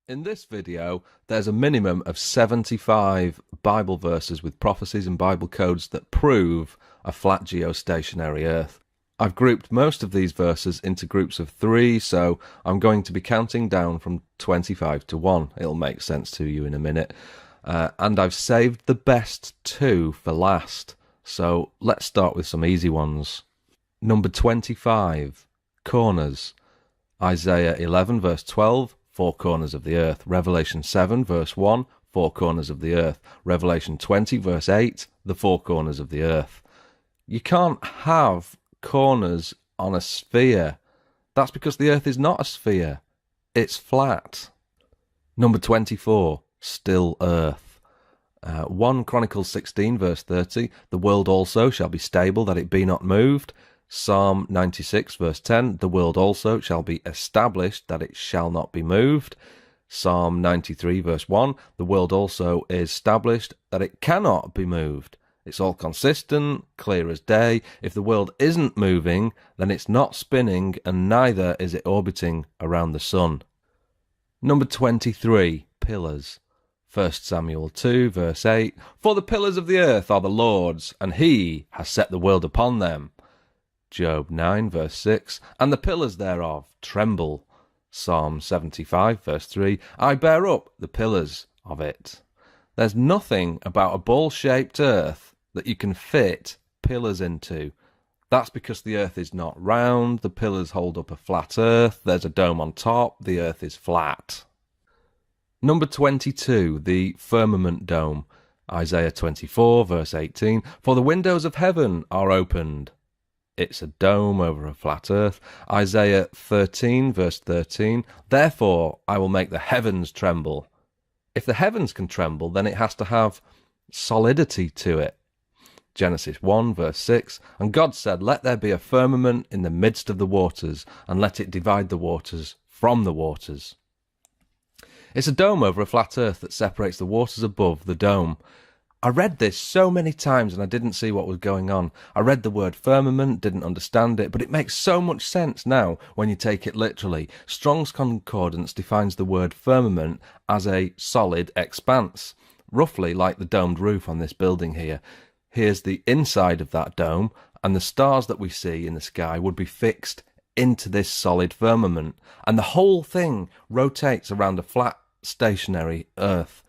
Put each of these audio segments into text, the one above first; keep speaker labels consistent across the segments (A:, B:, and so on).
A: In this video, there's a minimum of 75 Bible verses with prophecies and Bible codes that prove a flat geostationary Earth. I've grouped most of these verses into groups of 3, so I'm going to be counting down from 25 to 1. It'll make sense to you in a minute. And I've saved the best 2 for last, so let's start with some easy ones. Number 25, corners. Isaiah 11 verse 12, 4 corners of the earth. Revelation 7 verse 1, 4 corners of the earth. Revelation 20 verse 8, the 4 corners of the earth. You can't have corners on a sphere. That's because the earth is not a sphere. It's flat. Number 24, still earth. 1 Chronicles 16 verse 30, the world also shall be stable, that it be not moved. Psalm 96 verse 10, the world also shall be established, that it shall not be moved. Psalm 93 verse 1, the world also is established, that it cannot be moved. It's all consistent, clear as day. If the world isn't moving, then it's not spinning, and neither is it orbiting around the sun. Number 23, pillars. 1 Samuel 2 verse 8, for the pillars of the earth are the Lord's, and he has set the world upon them. Job 9 verse 6, and the pillars thereof tremble. Psalm 75 verse 3, I bear up the pillars of it. There's nothing about a ball-shaped earth that you can fit pillars into. That's because the earth is not round, the pillars hold up a flat earth, there's a dome on top, the earth is flat. Number 22, the firmament dome. Isaiah 24 verse 18, for the windows of heaven are opened. It's a dome over a flat earth. Isaiah 13 verse 13, therefore I will make the heavens tremble. If the heavens can tremble, then it has to have solidity to it. Genesis 1 verse 6, and God said, let there be a firmament in the midst of the waters, and let it divide the waters from the waters. It's a dome over a flat earth that separates the waters above the dome. I read this so many times and I didn't see what was going on. I read the word firmament, didn't understand it, but it makes so much sense now when you take it literally. Strong's Concordance defines the word firmament as a solid expanse, roughly like the domed roof on this building here. Here's the inside of that dome, and the stars that we see in the sky would be fixed into this solid firmament, and the whole thing rotates around a flat, stationary Earth.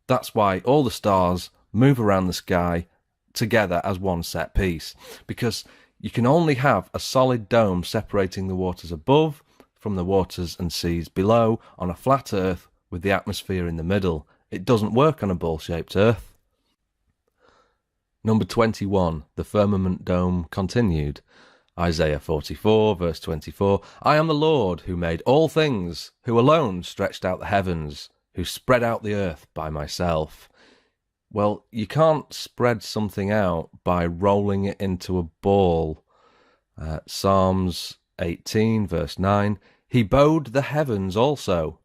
A: That's why all the stars move around the sky together as one set piece, because you can only have a solid dome separating the waters above from the waters and seas below on a flat Earth with the atmosphere in the middle. It doesn't work on a ball-shaped Earth. Number 21, the firmament dome continued. Isaiah 44 verse 24, I am the Lord who made all things, who alone stretched out the heavens, who spread out the earth by myself. Well, you can't spread something out by rolling it into a ball. Psalms 18 verse 9, he bowed the heavens also.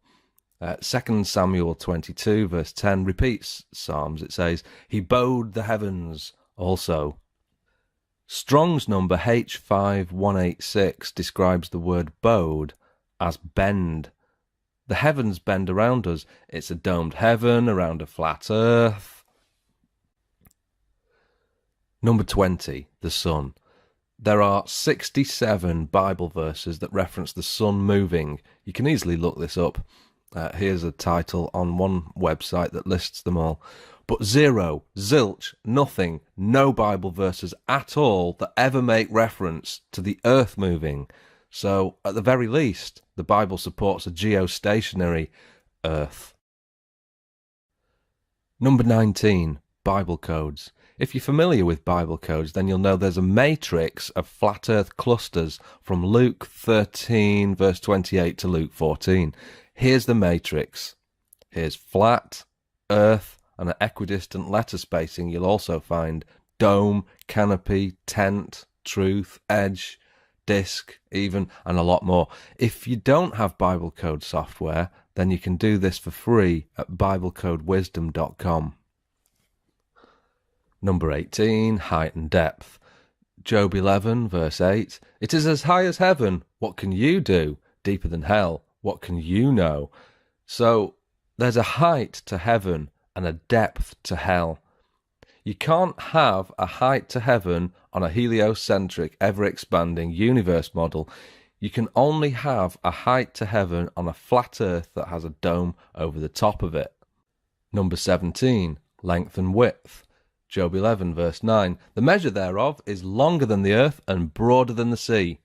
A: 2 Samuel 22 verse 10 repeats Psalms. It says, he bowed the heavens also. Strong's number H5186 describes the word bowed as bend. The heavens bend around us. It's a domed heaven around a flat earth. Number 20, the sun. There are 67 Bible verses that reference the sun moving. You can easily look this up. Here's a title on one website that lists them all. But zero, zilch, nothing, no Bible verses at all that ever make reference to the earth moving. So, at the very least, the Bible supports a geostationary earth. Number 19, Bible codes. If you're familiar with Bible codes, then you'll know there's a matrix of flat earth clusters from Luke 13 verse 28 to Luke 14. Here's the matrix. Here's flat, earth, and at equidistant letter spacing you'll also find dome, canopy, tent, truth, edge, disc even, and a lot more. If you don't have Bible code software, then you can do this for free at biblecodewisdom.com. Number 18, height and depth. Job 11 verse 8, it is as high as heaven, what can you do? Deeper than hell, what can you know? So there's a height to heaven and a depth to hell. You can't have a height to heaven on a heliocentric, ever-expanding universe model. You can only have a height to heaven on a flat earth that has a dome over the top of it. Number 17, length and width. Job 11, verse 9. The measure thereof is longer than the earth and broader than the sea.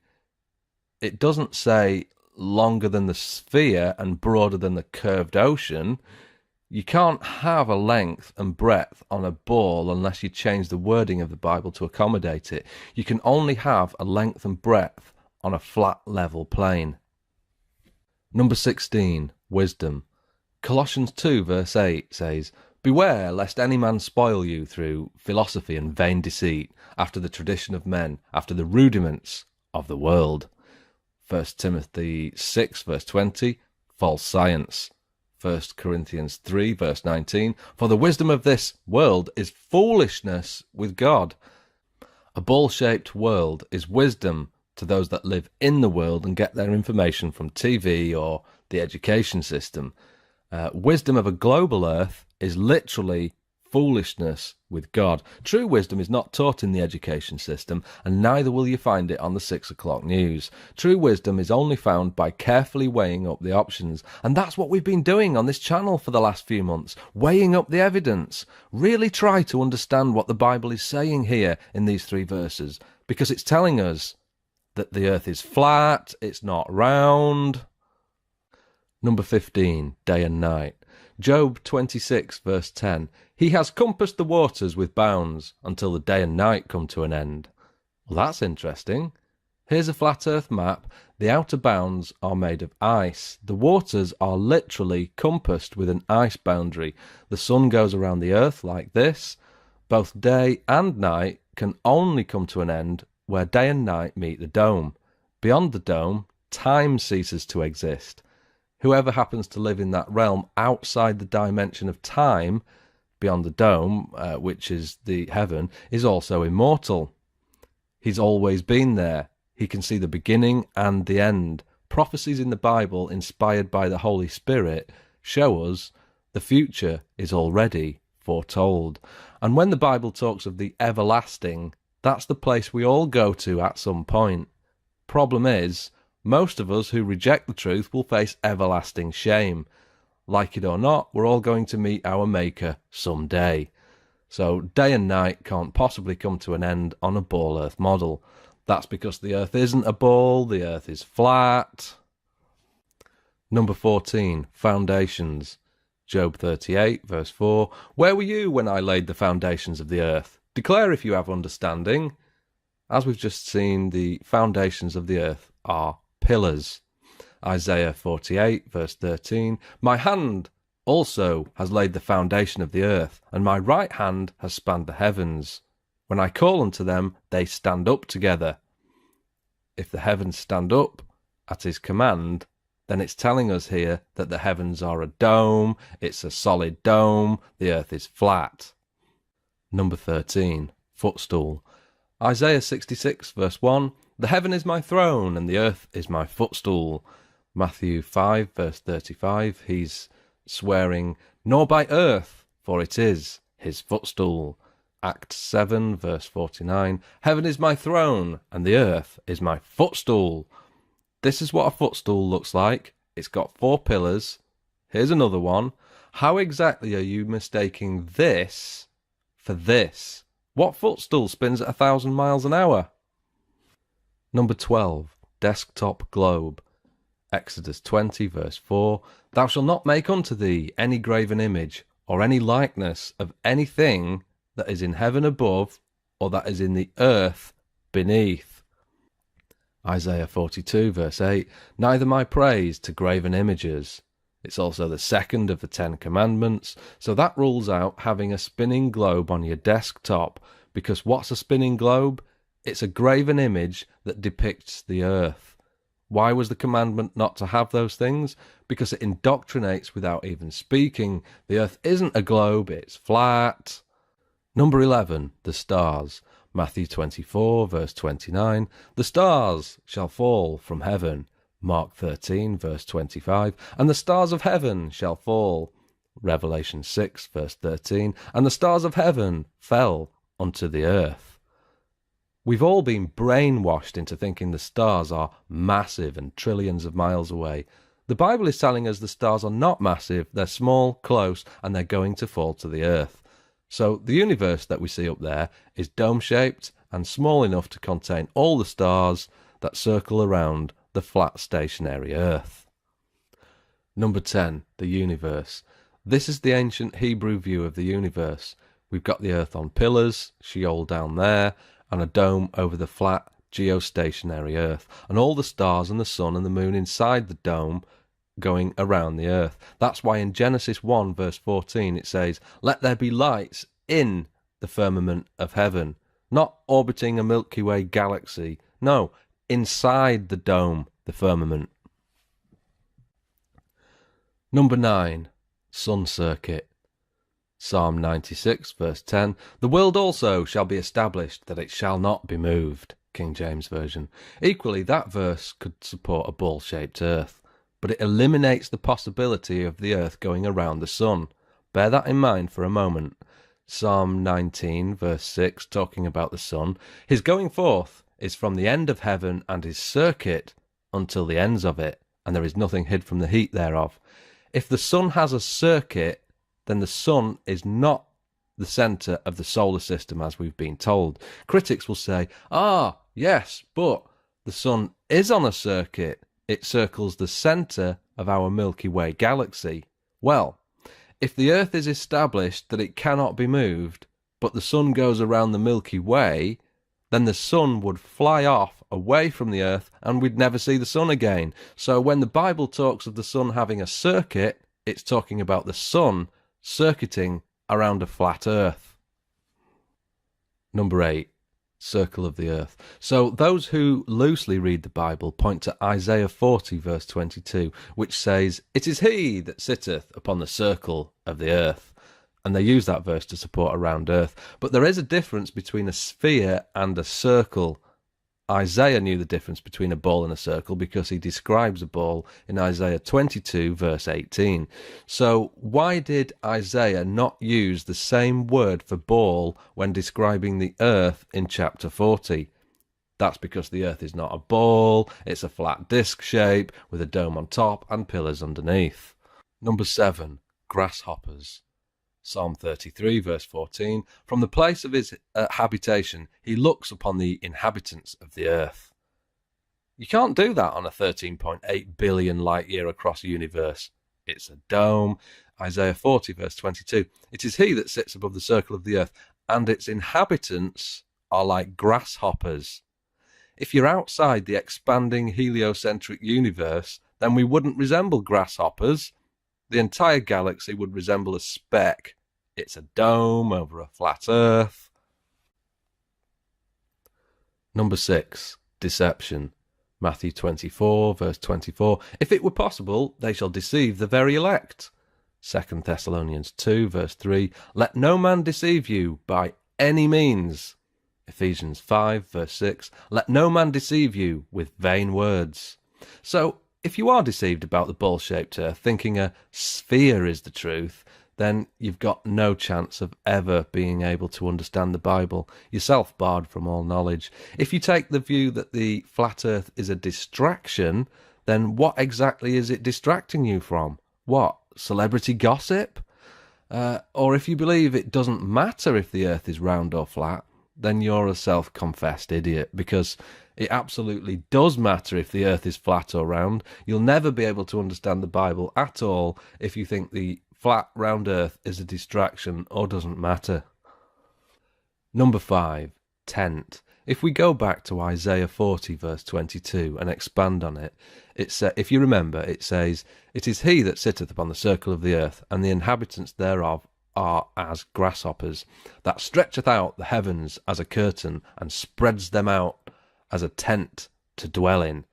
A: It doesn't say longer than the sphere and broader than the curved ocean. You can't have a length and breadth on a ball unless you change the wording of the Bible to accommodate it. You can only have a length and breadth on a flat, level plane. Number 16, wisdom. Colossians 2, verse 8 says, Beware lest any man spoil you through philosophy and vain deceit, after the tradition of men, after the rudiments of the world. 1 Timothy 6, verse 20, false science. 1 Corinthians 3, verse 19, For the wisdom of this world is foolishness with God. A ball-shaped world is wisdom to those that live in the world and get their information from TV or the education system. Wisdom of a global earth is literally foolishness with God. True wisdom is not taught in the education system, and neither will you find it on the 6 o'clock news. True wisdom is only found by carefully weighing up the options, and that's what we've been doing on this channel for the last few months, weighing up the evidence. Really try to understand what the Bible is saying here in these 3 verses, because it's telling us that the earth is flat, it's not round. Number 15, day and night. Job 26, verse 10. He has compassed the waters with bounds until the day and night come to an end. Well, that's interesting. Here's a flat earth map. The outer bounds are made of ice. The waters are literally compassed with an ice boundary. The sun goes around the earth like this. Both day and night can only come to an end where day and night meet the dome. Beyond the dome, time ceases to exist. Whoever happens to live in that realm outside the dimension of time, beyond the dome, which is the heaven, is also immortal. He's always been there. He can see the beginning and the end. Prophecies in the Bible, inspired by the Holy Spirit, show us the future is already foretold. And when the Bible talks of the everlasting, that's the place we all go to at some point. Problem is, most of us who reject the truth will face everlasting shame. Like it or not, we're all going to meet our Maker someday. So day and night can't possibly come to an end on a ball earth model. That's because the earth isn't a ball, the earth is flat. Number 14, foundations. Job 38, verse 4. Where were you when I laid the foundations of the earth? Declare if you have understanding. As we've just seen, the foundations of the earth are pillars. Isaiah 48, verse 13. My hand also has laid the foundation of the earth, and my right hand has spanned the heavens. When I call unto them, they stand up together. If the heavens stand up at his command, then it's telling us here that the heavens are a dome, it's a solid dome, the earth is flat. Number 13, footstool. Isaiah 66, verse 1. The heaven is my throne, and the earth is my footstool. Matthew 5, verse 35, he's swearing, nor by earth, for it is his footstool. Acts 7, verse 49, heaven is my throne, and the earth is my footstool. This is what a footstool looks like. It's got 4 pillars. Here's another one. How exactly are you mistaking this for this? What footstool spins at 1,000 miles an hour? Number 12, desktop globe. Exodus 20, verse 4. Thou shalt not make unto thee any graven image, or any likeness of anything that is in heaven above, or that is in the earth beneath. Isaiah 42, verse 8. Neither my praise to graven images. It's also the second of the 10 commandments, so that rules out having a spinning globe on your desktop, because what's a spinning globe? It's a graven image that depicts the earth. Why was the commandment not to have those things? Because it indoctrinates without even speaking. The earth isn't a globe, it's flat. Number 11, the stars. Matthew 24, verse 29. The stars shall fall from heaven. Mark 13, verse 25, and the stars of heaven shall fall. Revelation 6, verse 13, and the stars of heaven fell unto the earth. We've all been brainwashed into thinking the stars are massive and trillions of miles away. The Bible is telling us the stars are not massive, they're small, close, and they're going to fall to the earth. So the universe that we see up there is dome-shaped and small enough to contain all the stars that circle around the flat stationary earth. Number 10, the universe. This is the ancient Hebrew view of the universe. We've got the earth on pillars, Sheol down there, and a dome over the flat geostationary earth, and all the stars and the sun and the moon inside the dome going around the earth. That's why in Genesis 1 verse 14 it says, "Let there be lights in the firmament of heaven," not orbiting a Milky Way galaxy, no, inside the dome, the firmament. Number 9, sun circuit. Psalm 96 verse 10, "The world also shall be established, that it shall not be moved." King James Version. Equally, that verse could support a ball-shaped earth, but it eliminates the possibility of the earth going around the sun. Bear that in mind for a moment. Psalm 19 verse 6, talking about the sun, "His going forth is from the end of heaven, and his circuit until the ends of it, and there is nothing hid from the heat thereof." If the sun has a circuit, then the sun is not the centre of the solar system as we've been told. Critics will say, yes, but the sun is on a circuit. It circles the centre of our Milky Way galaxy. Well, if the Earth is established that it cannot be moved, but the sun goes around the Milky Way, then the sun would fly off away from the Earth and we'd never see the sun again. So when the Bible talks of the sun having a circuit, it's talking about the sun circuiting around a flat earth. Number 8, circle of the earth. So those who loosely read the Bible point to Isaiah 40 verse 22, which says, "It is he that sitteth upon the circle of the earth." And they use that verse to support a round earth. But there is a difference between a sphere and a circle. Isaiah knew the difference between a ball and a circle because he describes a ball in Isaiah 22 verse 18. So why did Isaiah not use the same word for ball when describing the earth in chapter 40? That's because the earth is not a ball, it's a flat disc shape with a dome on top and pillars underneath. Number 7, grasshoppers. Psalm 33 verse 14, "From the place of his habitation he looks upon the inhabitants of the earth." You can't do that on a 13.8 billion light year across universe. It's a dome. Isaiah 40 verse 22, "It is he that sits above the circle of the earth, and its inhabitants are like grasshoppers." If you're outside the expanding heliocentric universe, then we wouldn't resemble grasshoppers. The entire galaxy would resemble a speck. It's a dome over a flat earth. Number 6, deception. Matthew 24, verse 24, "If it were possible, they shall deceive the very elect." 2 Thessalonians 2, verse 3, "Let no man deceive you by any means." Ephesians 5, verse 6, "Let no man deceive you with vain words." So, if you are deceived about the ball-shaped earth, thinking a sphere is the truth, then you've got no chance of ever being able to understand the Bible. You're self-barred from all knowledge. If you take the view that the flat earth is a distraction, then what exactly is it distracting you from? What, celebrity gossip? Or if you believe it doesn't matter if the earth is round or flat, then you're a self-confessed idiot, because it absolutely does matter if the earth is flat or round. You'll never be able to understand the Bible at all if you think the flat, round earth is a distraction or doesn't matter. Number 5, tent. If we go back to Isaiah 40 verse 22 and expand on it, if you remember, it says, "It is he that sitteth upon the circle of the earth, and the inhabitants thereof are as grasshoppers, that stretcheth out the heavens as a curtain, and spreads them out as a tent to dwell in."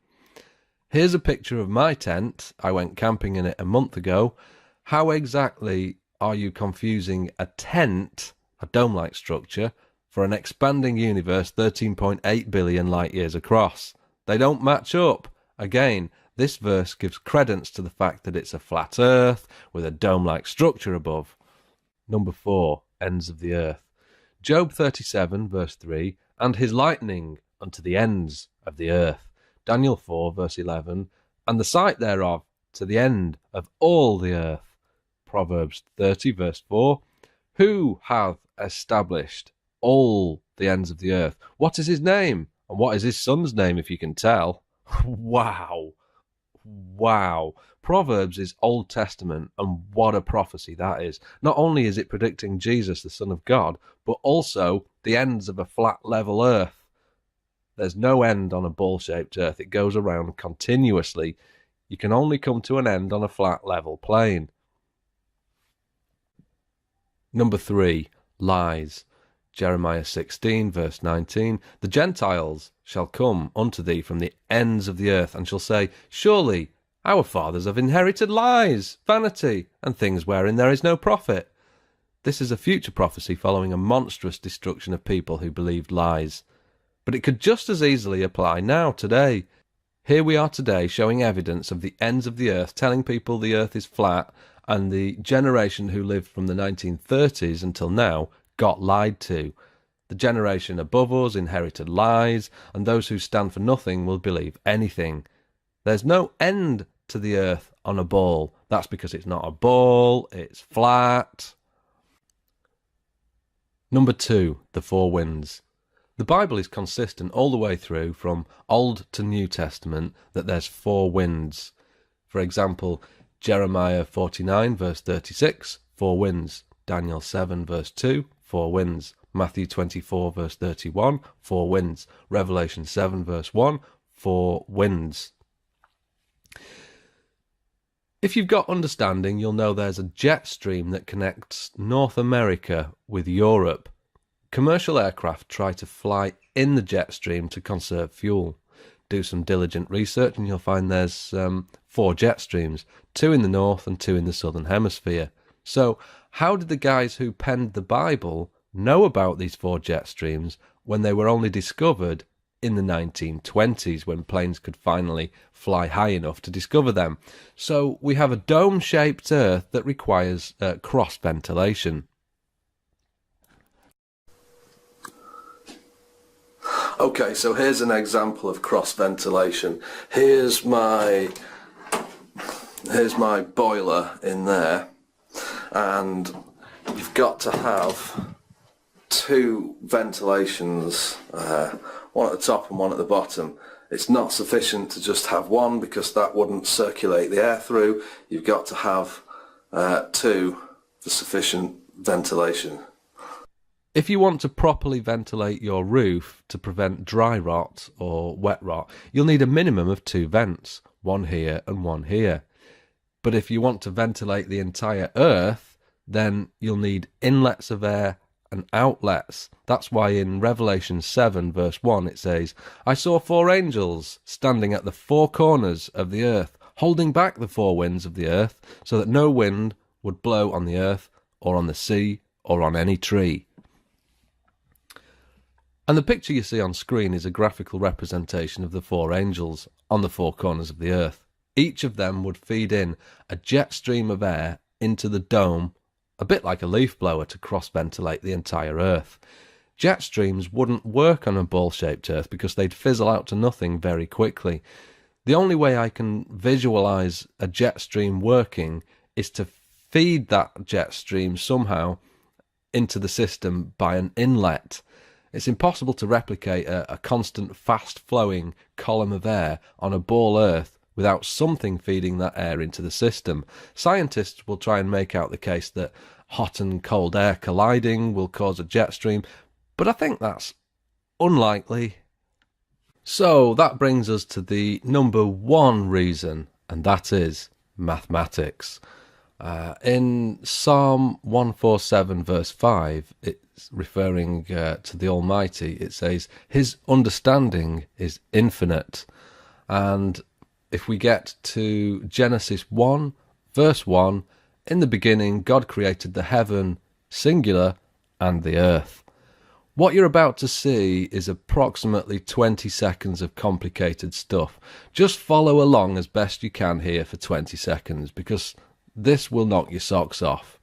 A: Here's a picture of my tent. I went camping in it a month ago. How exactly are you confusing a tent, a dome-like structure, for an expanding universe 13.8 billion light years across? They don't match up. Again, This verse gives credence to the fact that it's a flat earth with a dome-like structure above. Number 4, ends of the earth. Job 37, verse 3, and his lightning unto the ends of the earth. Daniel 4, verse 11, and the sight thereof to the end of all the earth. Proverbs 30, verse 4, who hath established all the ends of the earth? What is his name? And what is his son's name, if you can tell? Wow. Proverbs is Old Testament, and what a prophecy that is. Not only is it predicting Jesus, the Son of God, but also the ends of a flat, level earth. There's no end on a ball-shaped earth. It goes around continuously. You can only come to an end on a flat, level plane. Number 3, lies. Jeremiah 16, verse 19, the Gentiles shall come unto thee from the ends of the earth, and shall say, surely our fathers have inherited lies, vanity, and things wherein there is no profit. This is a future prophecy following a monstrous destruction of people who believed lies. But it could just as easily apply now, today. Here we are today showing evidence of the ends of the earth, telling people the earth is flat, and the generation who lived from the 1930s until now got lied to. The generation above us inherited lies, and those who stand for nothing will believe anything. There's no end to the earth on a ball. That's because it's not a ball, it's flat. Number 2, the 4 winds. The Bible is consistent all the way through, from Old to New Testament, that there's 4 winds. For example, Jeremiah 49, verse 36, 4 winds. Daniel 7, verse 2, 4 winds. Matthew 24, verse 31, 4 winds. Revelation 7, verse 1, 4 winds. If you've got understanding, you'll know there's a jet stream that connects North America with Europe. Commercial aircraft try to fly in the jet stream to conserve fuel. Do some diligent research and you'll find there's 4 jet streams, 2 in the north and 2 in the southern hemisphere. So how did the guys who penned the Bible know about these 4 jet streams when they were only discovered in the 1920s, when planes could finally fly high enough to discover them? So we have a dome-shaped earth that requires cross-ventilation. Okay, so here's an example of cross-ventilation. Here's my boiler in there, and you've got to have 2 ventilations, one at the top and one at the bottom. It's not sufficient to just have one, because that wouldn't circulate the air through. You've got to have 2 for sufficient ventilation. If you want to properly ventilate your roof to prevent dry rot or wet rot, you'll need a minimum of 2 vents, one here and one here. But if you want to ventilate the entire earth, then you'll need inlets of air and outlets. That's why in Revelation 7 verse 1 it says, I saw 4 angels standing at the 4 corners of the earth, holding back the 4 winds of the earth, so that no wind would blow on the earth or on the sea or on any tree. And the picture you see on screen is a graphical representation of the 4 angels on the 4 corners of the earth. Each of them would feed in a jet stream of air into the dome, a bit like a leaf blower, to cross-ventilate the entire earth. Jet streams wouldn't work on a ball-shaped earth because they'd fizzle out to nothing very quickly. The only way I can visualize a jet stream working is to feed that jet stream somehow into the system by an inlet. It's impossible to replicate a constant fast-flowing column of air on a ball earth without something feeding that air into the system. Scientists will try and make out the case that hot and cold air colliding will cause a jet stream, but I think that's unlikely. So that brings us to the number 1 reason, and that is mathematics. In Psalm 147 verse 5, it's referring to the Almighty. It says, His understanding is infinite. And if we get to Genesis 1 verse 1, in the beginning God created the heaven, singular, and the earth. What you're about to see is approximately 20 seconds of complicated stuff. Just follow along as best you can here for 20 seconds, because this will knock your socks off.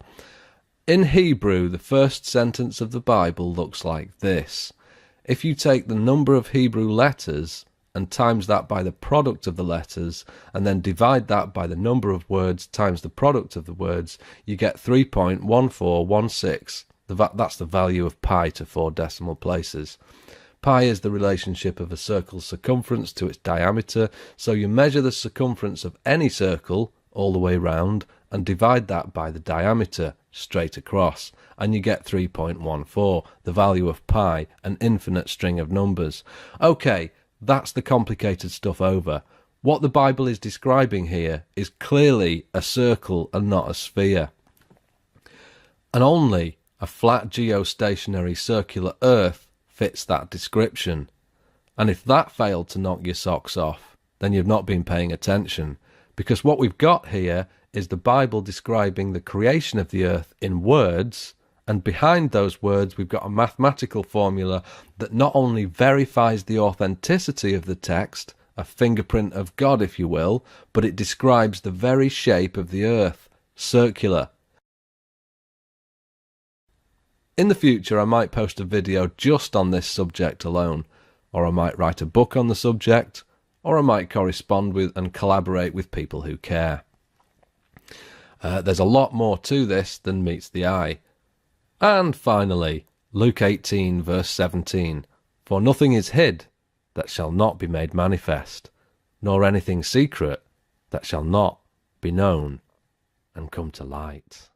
A: In Hebrew, the first sentence of the Bible looks like this. If you take the number of Hebrew letters and times that by the product of the letters, and then divide that by the number of words times the product of the words, you get 3.1416. That's the value of pi to 4 decimal places. Pi is the relationship of a circle's circumference to its diameter, so you measure the circumference of any circle all the way round and divide that by the diameter straight across, and you get 3.14, the value of pi, an infinite string of numbers. Okay, that's the complicated stuff over. What the Bible is describing here is clearly a circle and not a sphere. And only a flat geostationary circular Earth fits that description. And if that failed to knock your socks off, then you've not been paying attention, because what we've got here is the Bible describing the creation of the earth in words, and behind those words we've got a mathematical formula that not only verifies the authenticity of the text, a fingerprint of God if you will, but it describes the very shape of the earth, circular. In the future I might post a video just on this subject alone, or I might write a book on the subject, or I might correspond with and collaborate with people who care. There's a lot more to this than meets the eye. And finally, Luke 18 verse 17, for nothing is hid that shall not be made manifest, nor anything secret that shall not be known and come to light.